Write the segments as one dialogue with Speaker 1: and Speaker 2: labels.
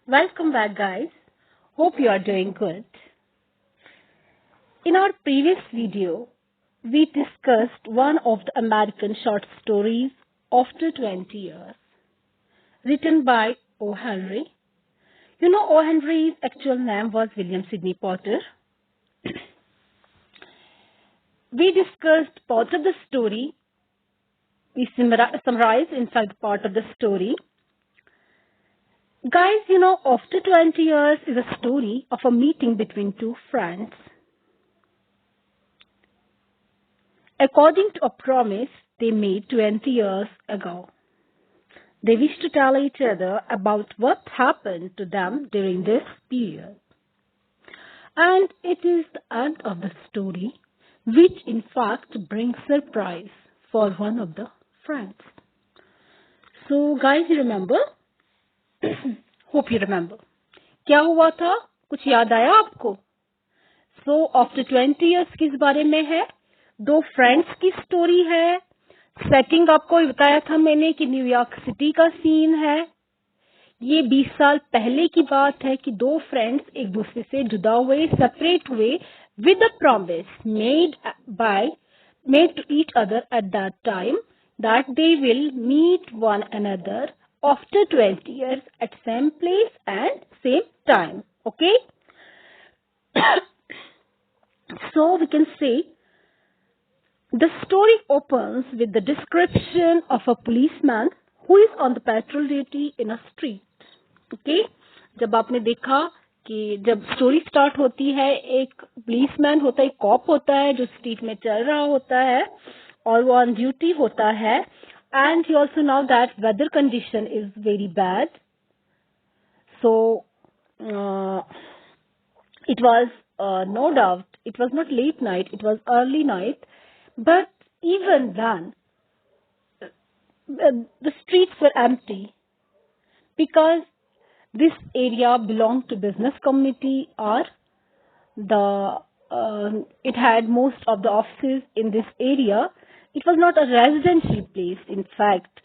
Speaker 1: Welcome back, guys. Hope you are doing good. In our previous video, we discussed one of the American short stories, After 20 Years, written by O. Henry. You know, O. Henry's actual name was William Sidney Potter. We discussed part of the story. We summarized inside part of the story. Guys, you know, After 20 Years is a story of a meeting between two friends. According to a promise they made 20 years ago, they wish to tell each other about what happened to them during this period. And it is the end of the story, which in fact brings surprise for one of the friends. So guys, you remember? Hope you remember. क्या हुआ था? कुछ याद आया आपको? So after 20 years किस बारे में है? दो फ्रेंड्स की स्टोरी है. सेटिंग आपको बताया था मैंने कि न्यूयॉर्क सिटी का सीन है. ये 20 साल पहले की बात है कि दो फ्रेंड्स एक दूसरे से जुदा हुए, सेपरेट हुए, with a promise made to each other at that time that they will meet one another after 20 years at same place and same time. Okay? So we can say the story opens with the description of a policeman who is on the patrol duty in a street. Okay? जब आपने देखा कि जब story start होती है, एक policeman होता है, एक कॉप होता है जो स्ट्रीट में चल रहा होता है और वो ऑन ड्यूटी होता है. And he also now that whether condition is very bad. So it was no doubt, it was not late night, it was early night, but even then, the streets were empty because this area belonged to business community, or it had most of the offices in this area. It was not a residential place, in fact.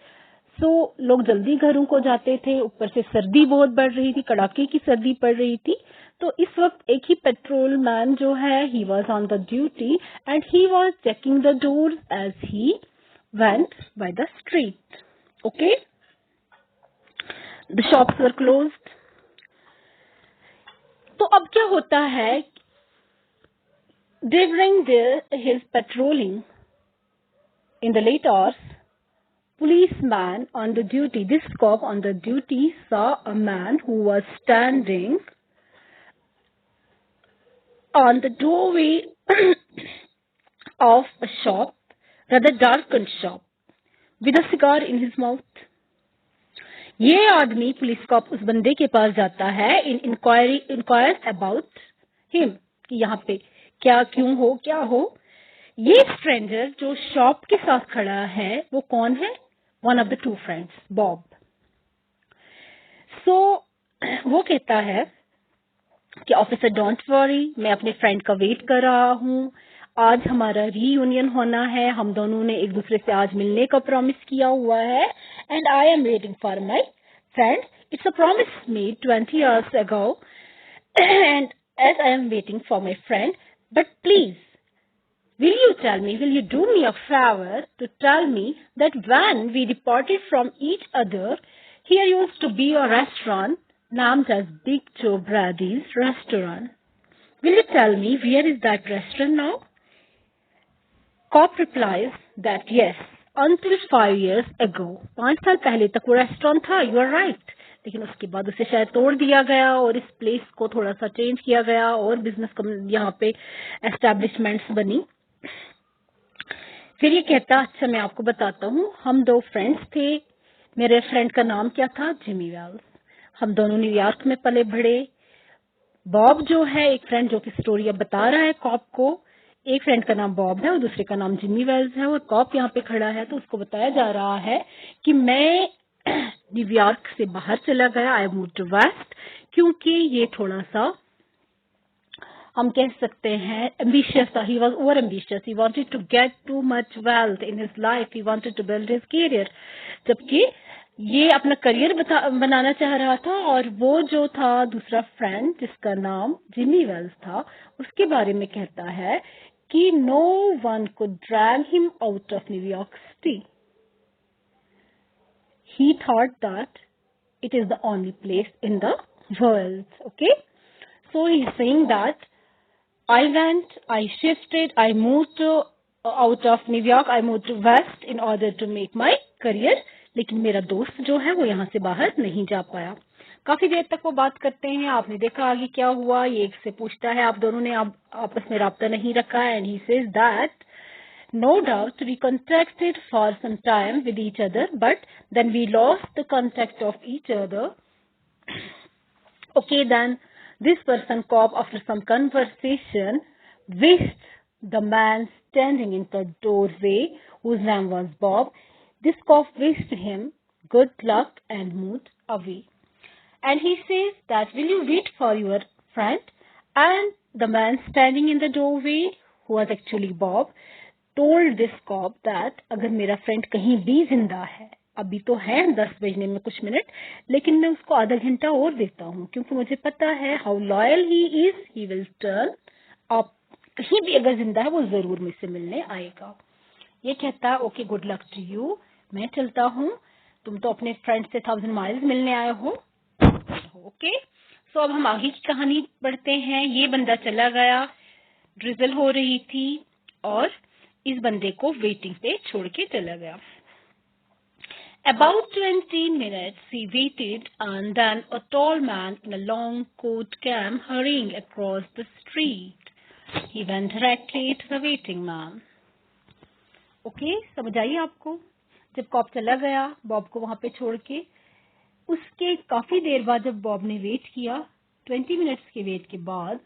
Speaker 1: So लोग जल्दी घरों को जाते थे. ऊपर से सर्दी बहुत बढ़ रही थी, कड़ाके की सर्दी पड़ रही थी. तो इस वक्त एक ही पेट्रोल मैन जो है, he was on the duty and he was checking the doors as he went by the street. Okay? The shops were closed. तो अब क्या होता है? During his patrolling in the late hours, policeman on the duty, this cop on the duty saw a man who was standing on the doorway of a shop, rather darkened shop, with a cigar in his mouth. ये आदमी police corp उस बंदे के पास जाता है, inquires about him, कि यहाँ पे क्या क्यों हो, क्या हो. ये स्ट्रेंजर जो शॉप के साथ खड़ा है, वो कौन है? One of the two friends, Bob. So वो कहता है कि ऑफिसर डोंट वरी, मैं अपने फ्रेंड का वेट कर रहा हूँ. आज हमारा रीयूनियन होना है, हम दोनों ने एक दूसरे से आज मिलने का प्रॉमिस किया हुआ है. And I am waiting for my friend. It's a promise made 20 years ago and as I am waiting for my friend, but please, will you do me a favor to tell me that when we departed from each other, here used to be a restaurant named as Big Joe Brady's restaurant. Will you tell me where is that restaurant now? Cop replies that yes, until 5 years ago. 5 साल पहले तक वो restaurant था. You are right. लेकिन उसके बाद उसे शायद तोड़ दिया गया और इस प्लेस को थोड़ा सा चेंज किया गया और बिजनेस यहाँ पे एस्टेब्लिशमेंट्स बनी. फिर ये कहता, अच्छा मैं आपको बताता हूँ, हम दो फ्रेंड्स थे. मेरे फ्रेंड का नाम क्या था? Jimmy Wells. हम दोनों न्यूयॉर्क में पले बढ़े. बॉब जो है, एक फ्रेंड जो कि स्टोरी अब बता रहा है कॉप को, एक फ्रेंड का नाम बॉब है और दूसरे का नाम जिमी वेल्स है. और कॉप यहाँ पे खड़ा है तो उसको बताया जा रहा है कि मैं न्यूयॉर्क से बाहर चला गया, आई मूव टू वेस्ट, क्योंकि ये थोड़ा सा हम कह सकते हैं एम्बिशियस था. He was over ambitious. He wanted to get too much wealth in his life. He wanted to build his career. जबकि ये अपना करियर बनाना चाह रहा था, और वो जो था दूसरा फ्रेंड जिसका नाम जिमी वेल्स था, उसके बारे में कहता है कि no one could drag him out of New York city. He thought that it is the only place in the world. Okay, so he's saying that I shifted, I moved out of New York, I moved to West in order to make my career. लेकिन मेरा दोस्त जो है वो यहाँ से बाहर नहीं जा पाया. काफी देर तक वो बात करते हैं. आपने देखा आगे क्या हुआ. ये एक से पूछता है आप दोनों ने आपस में राब्ता नहीं रखा. And he says that no doubt we contacted for some time with each other, but then we lost the contact of each other. Okay, then this person cop, after some conversation, wished the man standing in the doorway, whose name was Bob. This cop wished him good luck and moved away. And he says that, will you wait for your friend? And the man standing in the doorway, who was actually Bob, told this cop that अगर मेरा friend कहीं भी जिंदा है, अभी तो है 10 बजने में कुछ मिनट, लेकिन मैं उसको आधा घंटा और देता हूँ, क्योंकि मुझे पता है how loyal he is, he will turn up. कहीं भी अगर जिंदा है वो जरूर मुझसे मिलने आएगा. ये कहता है okay, good luck to you, मैं चलता हूँ, तुम तो अपने फ्रेंड से 1000 माइल्स मिलने आए हो. ओके, सो अब हम आगे की कहानी पढ़ते हैं. ये बंदा चला गया, ड्रिजल हो रही थी, और इस बंदे को वेटिंग पे छोड़ के चला गया. About 20 minutes he waited, and then a tall man in a long coat came hurrying across the street. He went directly to the waiting man. Okay, समझ आई आपको? जब कॉप चला गया बॉब को वहां पे छोड़ के, उसके काफी देर बाद जब बॉब ने वेट किया, 20 मिनट्स के वेट के बाद,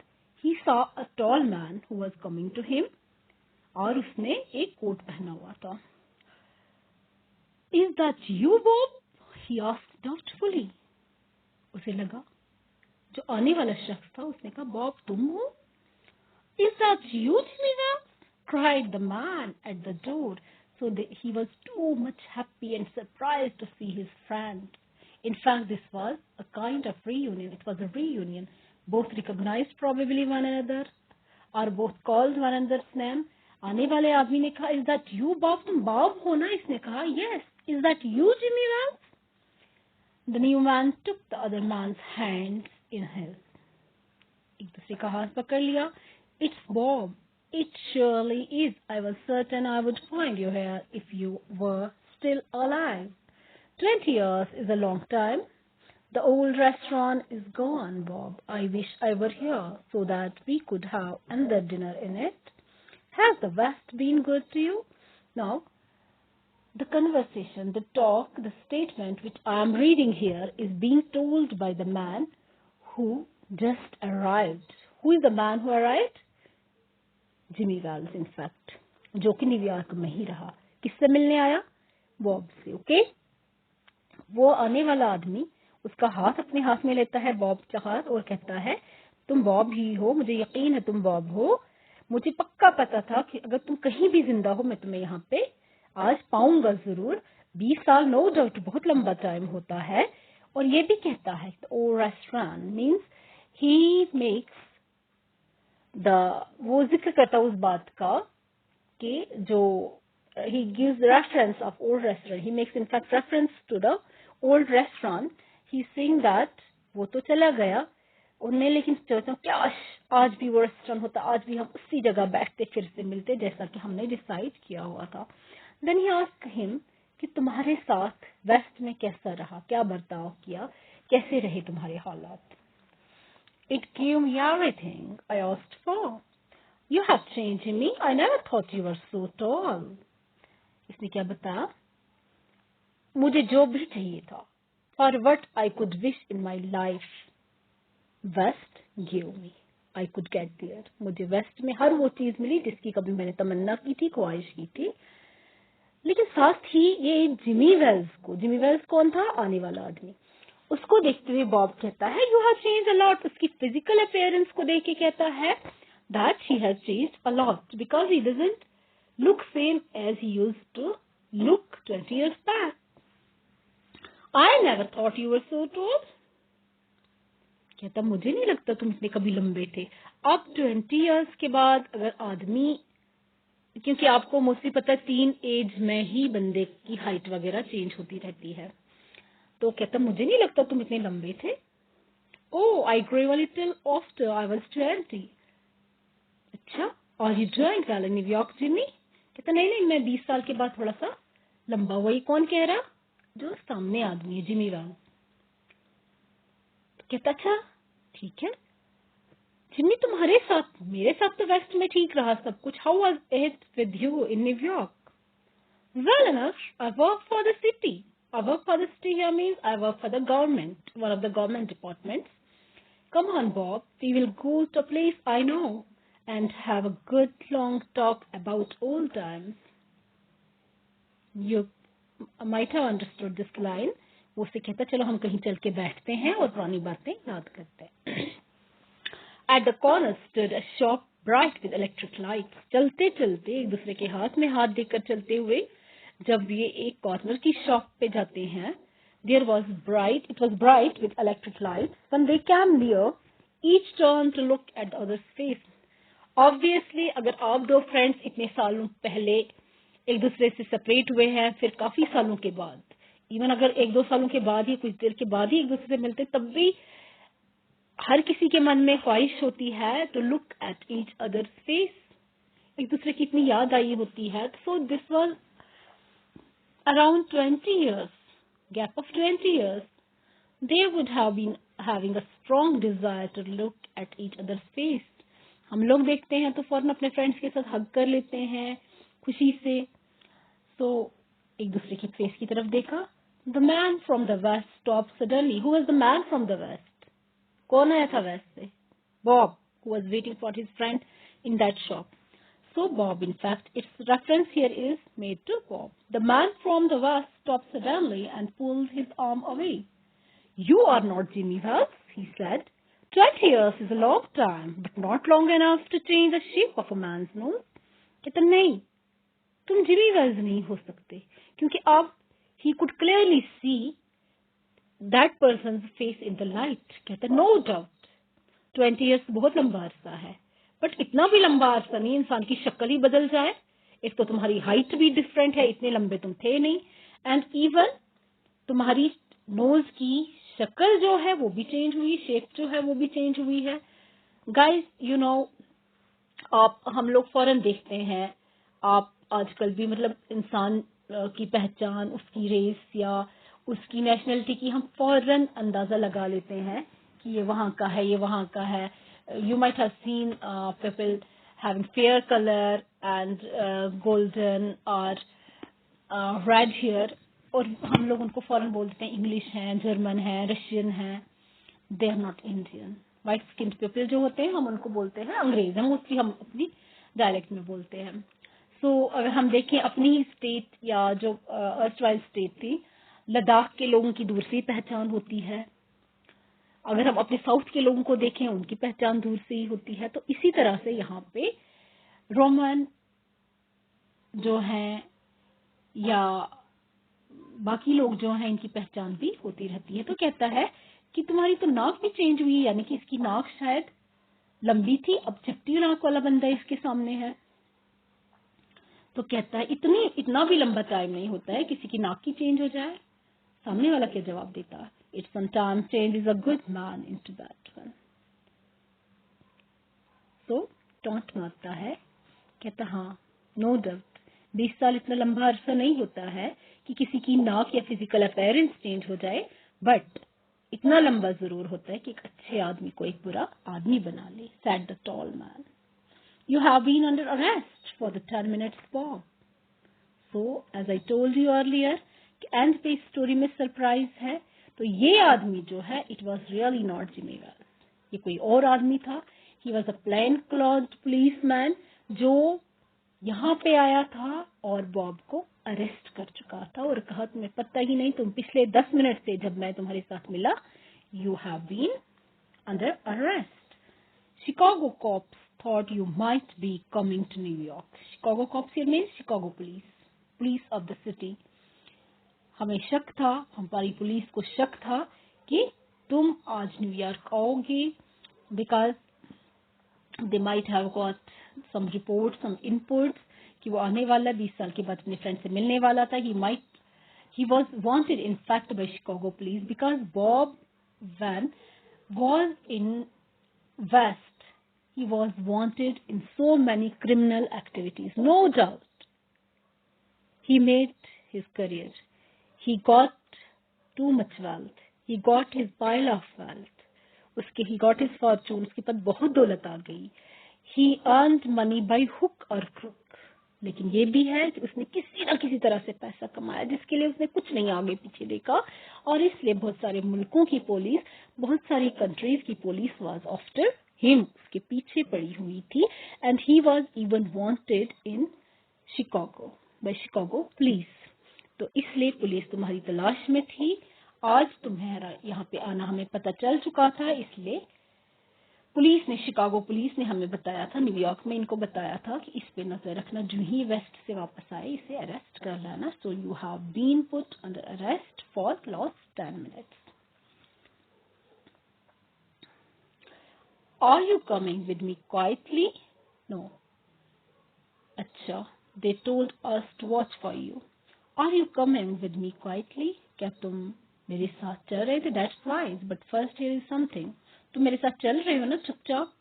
Speaker 1: he saw a tall man who was coming to him. और उसने एक कोट पहना हुआ था. Is that you, Bob? He asked doubtfully. उसे लगा, जो आने वाला शख्स था, उसने कहा, बॉब तुम हो? Is that you, Jimmy Wells? cried the man at the door. So he was too much happy and surprised to see his friend. In fact, this was a kind of reunion. It was a reunion. Both recognized probably one another, or both called one another's name. आने वाले आदमी ने कहा, is that you Bob? तुम Bob हो ना? इसने कहा, yes. Is that you, Jimmy Wells? The new man took the other man's hands in his. एक दूसरे का हाथ पकड़ लिया. It's Bob. It surely is. I was certain I would find you here if you were still alive. 20 years is a long time. The old restaurant is gone, Bob. I wish I were here so that we could have another dinner in it. Has the West been good to you? Now, the conversation, the talk, the statement which I am reading here is being told by the man who just arrived. Who is the man who arrived? Jimmy Wells, in fact. जो कि New York में ही रहा. किससे मिलने आया? Bob से. Okay, वो आने वाला आदमी उसका हाथ अपने हाथ में लेता है, बॉब का हाथ, और कहता है, तुम बॉब ही हो, मुझे यकीन है तुम बॉब हो. मुझे पक्का पता था कि अगर तुम कहीं भी जिंदा हो, मैं तुम्हें यहाँ पे आज पाऊंगा जरूर. 20 साल नो डाउट बहुत लंबा टाइम होता है. और ये भी कहता है oh restaurant means he makes the, वो जिक्र करता उस बात का कि जो he gives reference of old restaurant. He makes in fact reference to the old restaurant. He's saying that वो तो चला गया उन्हें, लेकिन सोचता हूँ क्या आज भी वो रेस्टोरेंट होता, आज भी हम उसी जगह बैठते फिर से मिलते जैसा कि हमने डिसाइड किया हुआ था. Then he asked him कि तुम्हारे साथ वेस्ट में कैसा रहा, क्या बर्ताव किया, कैसे रहे तुम्हारे हालात. It gave me everything I asked for. You have changed me. I never thought you were so tall. इसने क्या बताया, मुझे जो भी चाहिए था, for what I could wish in my life, West gave me. I could get there. मुझे waste में हर वो चीज मिली जिसकी कभी मैंने तमन्ना की थी, ख्वाहिश की थी. लेकिन साथ ही ये जिमी वेल्स कौन था? आने वाला आदमी. उसको देखते हुए बॉब कहता है, you have changed a lot. उसकी फिजिकल अपीयरेंस को देख के कहता है that she has changed a lot because he doesn't look same as he used to look 20 years back. I never thought you were so tall. कहता मुझे नहीं लगता तुम इतने कभी लंबे थे. अब 20 years के बाद अगर आदमी, क्योंकि आपको मोस्टली पता है 3 एज में ही बंदे की हाइट वगैरह चेंज होती रहती है, तो कहता मुझे नहीं लगता तुम इतने लंबे थे. Oh, I grew a little after I was 20. अच्छा, are you doing well in New York, Jimmy? कहता नहीं नहीं, मैं 20 साल के बाद थोड़ा सा लंबा हुआ. ही कौन कह रहा? जो सामने आदमी है, जिमी वेल्स. तो कहता अच्छा ठीक है जिम्मी, तुम्हारे साथ, मेरे साथ तो वेस्ट में ठीक रहा सब कुछ. How was it with you in New York? Well enough. I work for the city. I work for the city here means I work for the government, one of the government departments. Come on, Bob. We will go to a place I know and have a good long talk about old times. You might have understood this line. वो उससे कहता चलो हम कहीं चल के बैठते हैं और पुरानी बातें याद करते हैं. At the corner stood a shop bright with electric lights. चलते चलते एक दूसरे के हाथ में हाथ देकर चलते हुए जब ये एक कॉर्नर की शॉप पे जाते हैं, it was bright with electric lights. When they came near, each turned to look at the other's face. Obviously, अगर आप दो फ्रेंड्स इतने सालों पहले एक दूसरे से सेपरेट हुए हैं, फिर काफी सालों के बाद, इवन अगर 1-2 सालों के बाद ही, कुछ देर के बाद ही एक दूसरे से मिलते, तब भी हर किसी के मन में ख्वाहिश होती है to look at each others face. एक दूसरे की इतनी याद आई होती है. So this was around 20 years, gap of 20 years. They would have been having a strong desire to look at each other's face. हम लोग देखते हैं तो फौरन अपने फ्रेंड्स के साथ हग कर लेते हैं खुशी से. तो एक दूसरे की फेस की तरफ देखा. The man from the west stopped suddenly. Who was the man from the west? कौन आया था वेस्ट से? Bob, who was waiting for his friend in that shop. So Bob, in fact, its reference here is made to Bob. The man from the west stopped suddenly and pulled his arm away. You are not Jimmy Wells, he said. 20 years is a long time, but not long enough to change the shape of a man's nose. कहता नहीं, तुम Jimmy Wales नहीं हो सकते, क्योंकि अब he could clearly see that person's face in the light. कहता no doubt 20 years बहुत लंबा अरसा है, बट इतना भी लंबा अरसा नहीं इंसान की शक्ल ही बदल जाए. एक तो तुम्हारी हाइट भी डिफरेंट है, इतने लंबे तुम थे नहीं, एंड इवन तुम्हारी नोज की शक्ल जो है वो भी चेंज हुई, शेप जो है वो भी चेंज हुई है. गाइस, यू नो, आप हम लोग फौरन देखते हैं, आप आजकल भी मतलब इंसान की पहचान, उसकी रेस या उसकी नेशनलिटी की हम फौरन अंदाजा लगा लेते हैं कि ये वहाँ का है, ये वहाँ का है. You might have seen people having fair colour and golden और रेड हेयर, और हम लोग उनको फौरन बोल देते हैं इंग्लिश हैं, जर्मन हैं, रशियन हैं. They are not Indian. White skin people जो होते हैं हम उनको बोलते हैं अंग्रेज. हम उसकी हम अपनी डायलेक्ट में बोलते हैं. सो अगर हम देखें अपनी स्टेट या जो अर्स्टवाइल स्टेट थी, लद्दाख के लोगों की दूर से ही पहचान होती है. अगर हम अपने साउथ के लोगों को देखें, उनकी पहचान दूर से ही होती है. तो इसी तरह से यहाँ पे रोमन जो हैं या बाकी लोग जो हैं, इनकी पहचान भी होती रहती है. तो कहता है कि तुम्हारी तो नाक भी चेंज हुई, यानी कि इसकी नाक शायद लंबी थी, अब चपटी नाक वाला बंदा इसके सामने है. तो कहता है इतना भी लंबा टाइम नहीं होता है किसी की नाक की चेंज हो जाए. सामने वाला क्या जवाब देता है? It sometimes changes a good man into bad one. तो टॉन्ट मारता है. कहता हाँ, नो डाउट 20 साल इतना लंबा अरसा नहीं होता है कि किसी की नाक या फिजिकल अपीयरेंस चेंज हो जाए, बट इतना लंबा जरूर होता है कि एक अच्छे आदमी को एक बुरा आदमी बना ले. Said the tall man. You have been under arrest for the 10 minutes, Bob. So, as I told you earlier, and पे इस स्टोरी में सरप्राइज है. तो ये आदमी जो है, it was really not Jimmy Wales, ये कोई और आदमी था. He was a plain clothed policeman जो यहाँ पे आया था और बॉब को अरेस्ट कर चुका था और कहा तुम्हें पता ही नहीं, तुम पिछले 10 मिनट से जब मैं तुम्हारे साथ मिला, you have been under arrest. Chicago cops thought you might be coming to New York. Chicago cops here means Chicago police of the city. हमें शक था, हमारी पुलिस को शक था कि तुम आज न्यूयॉर्क आओगे, because they might have got some report, some inputs कि वो आने वाला 20 साल के बाद अपने फ्रेंड से मिलने वाला था. He was wanted in fact by Chicago police because Bob Van was in West. He was wanted in so many criminal activities. No doubt. He made his career. He got too much wealth. He got his pile of wealth. He got his fortune. उसके पास बहुत दौलत आ गई. He earned money by hook or crook. लेकिन ये भी है कि उसने किसी ना किसी तरह से पैसा कमाया जिसके लिए उसने कुछ नहीं आगे पीछे देखा, और इसलिए बहुत सारे मुल्कों की पुलिस, बहुत सारी कंट्रीज की पुलिस वाज आफ्टर हिम, उसके पीछे पड़ी हुई थी. And he was even wanted in Chicago by Chicago police. तो इसलिए पुलिस तुम्हारी तलाश में थी. आज तुम्हारा यहाँ पे आना हमें पता चल चुका था, इसलिए पुलिस ने, शिकागो पुलिस ने हमें बताया था, न्यूयॉर्क में इनको बताया था कि इस पे नजर रखना, जो ही वेस्ट से वापस आए इसे अरेस्ट कर लेना. So you have been put under arrest for lost 10 minutes. Are you coming with me quietly? No. अच्छा, they told us to watch for you. Are you coming with me quietly? क्या तुम मेरे साथ चल रहे थे? That's wise, but first here is something. तुम मेरे साथ चल रहे हो ना चुपचाप.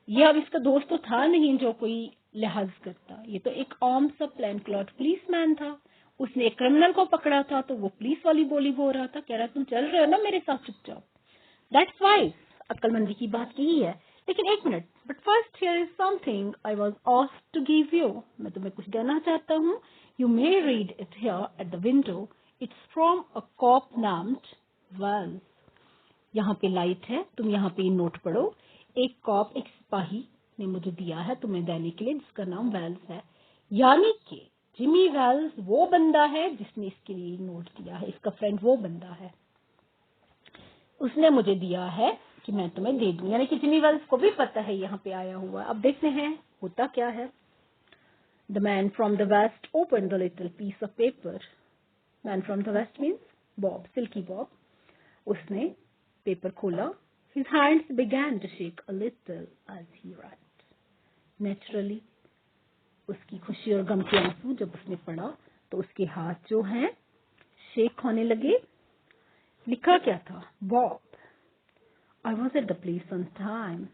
Speaker 1: ये अब इसका दोस्त तो था नहीं जो कोई लिहाज करता, ये तो एक आम सा प्लान क्लॉट पुलिसमैन था. उसने एक क्रिमिनल को पकड़ा था तो वो पुलिस वाली बोली बोल रहा था, कह रहा तुम चल रहे हो ना मेरे साथ चुपचाप. दैट्स वाइज, अक्लमंदी की बात यही है. लेकिन एक minute, but first here is something I was asked to give you. मैं तुम्हें कुछ देना चाहता हूँ. You may read it here at the window. It's from a cop named Wells. यहाँ पे लाइट है, तुम यहाँ पे नोट पढ़ो. एक कॉप, एक सिपाही ने मुझे दिया है तुम्हें देने के लिए, जिसका नाम वेल्स है. यानी कि जिमी वेल्स वो बंदा है जिसने इसके लिए नोट दिया है. इसका फ्रेंड वो बंदा है, उसने मुझे दिया है कि मैं तुम्हें दे दूं. यानी कि जिमी वेल्स को भी पता है यहाँ पे आया हुआ. अब देखते हैं होता क्या है. The man from the west open the little piece of paper. Man from the west means Bob, silky Bob. उसने पेपर खोला. His hands began to shake a little as he read. Naturally, उसकी खुशी और गम के आंसू जब उसने पढ़ा तो उसके हाथ जो हैं शेक होने लगे. लिखा क्या था? Bob, I was at the place on time.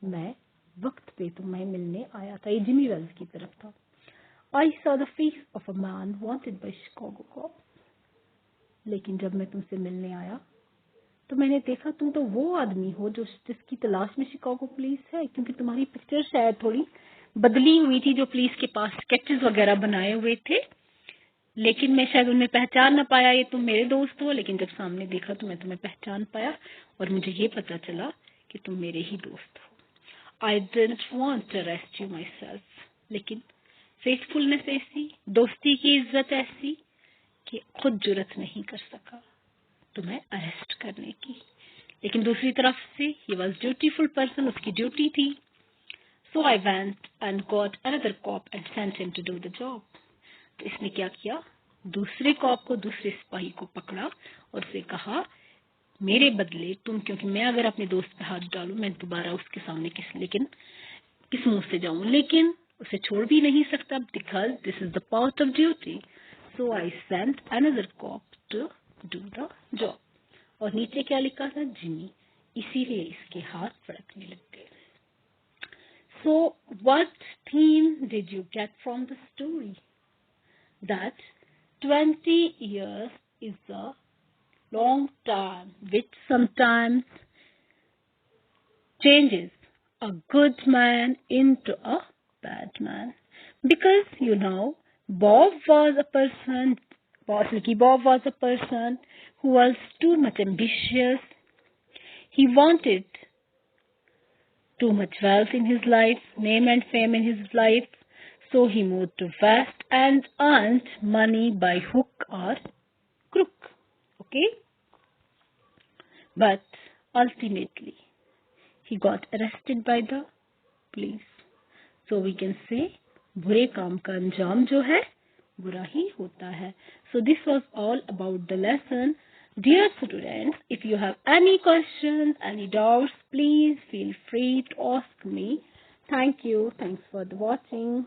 Speaker 1: मैं वक्त पे तुम्हें मिलने आया था. ये जिमी वेल्स की तरफ था. I saw the face of a man wanted by Chicago cops. लेकिन जब मैं तुमसे मिलने आया तो मैंने देखा तुम तो वो आदमी हो जो जिसकी तलाश में शिकागो पुलिस है, क्योंकि तुम्हारी पिक्चर शायद थोड़ी बदली हुई थी. जो पुलिस के पास स्केचेस वगैरह बनाए हुए थे, लेकिन मैं शायद उनमें पहचान न पाया ये तुम मेरे दोस्त हो. लेकिन जब सामने देखा तो मैं तुम्हें पहचान पाया और मुझे ये पता चला कि तुम मेरे ही दोस्त हो. I didn't want to arrest you myself. लेकिन फेथफुलनेस ऐसी, दोस्ती की इज्जत ऐसी कि खुद जुर्रत नहीं कर सका तुम्हें अरेस्ट करने की. लेकिन दूसरी तरफ से ही वॉज ड्यूटीफुल पर्सन, उसकी ड्यूटी थी. So I went and got another cop and sent him to do the job. तो इसने क्या किया? दूसरे कॉप को, दूसरे सिपाही को पकड़ा और उसे कहा मेरे बदले तुम, क्योंकि मैं अगर अपने दोस्त पे हाथ डालूं मैं दोबारा उसके सामने किस मुंह से जाऊं. लेकिन उसे छोड़ भी नहीं सकता, because this is the part of duty. So I sent another cop to do the job. और नीचे क्या लिखा था? जिमी. इसीलिए इसके हाथ फड़कने लग गए. So what theme did you get from the story? That 20 years is a long time, which sometimes changes a good man into a bad man. Because Bob was a person, Bob was a person who was too much ambitious. He wanted too much wealth in his life, name and fame in his life. So he moved to West and earned money by hook or crook. Okay? But ultimately, he got arrested by the police. So we can say, बुरे काम का अंजाम जो है बुरा ही होता है. So this was all about the lesson. Dear students, if you have any questions, any doubts, please feel free to ask me. Thank you. Thanks for the watching.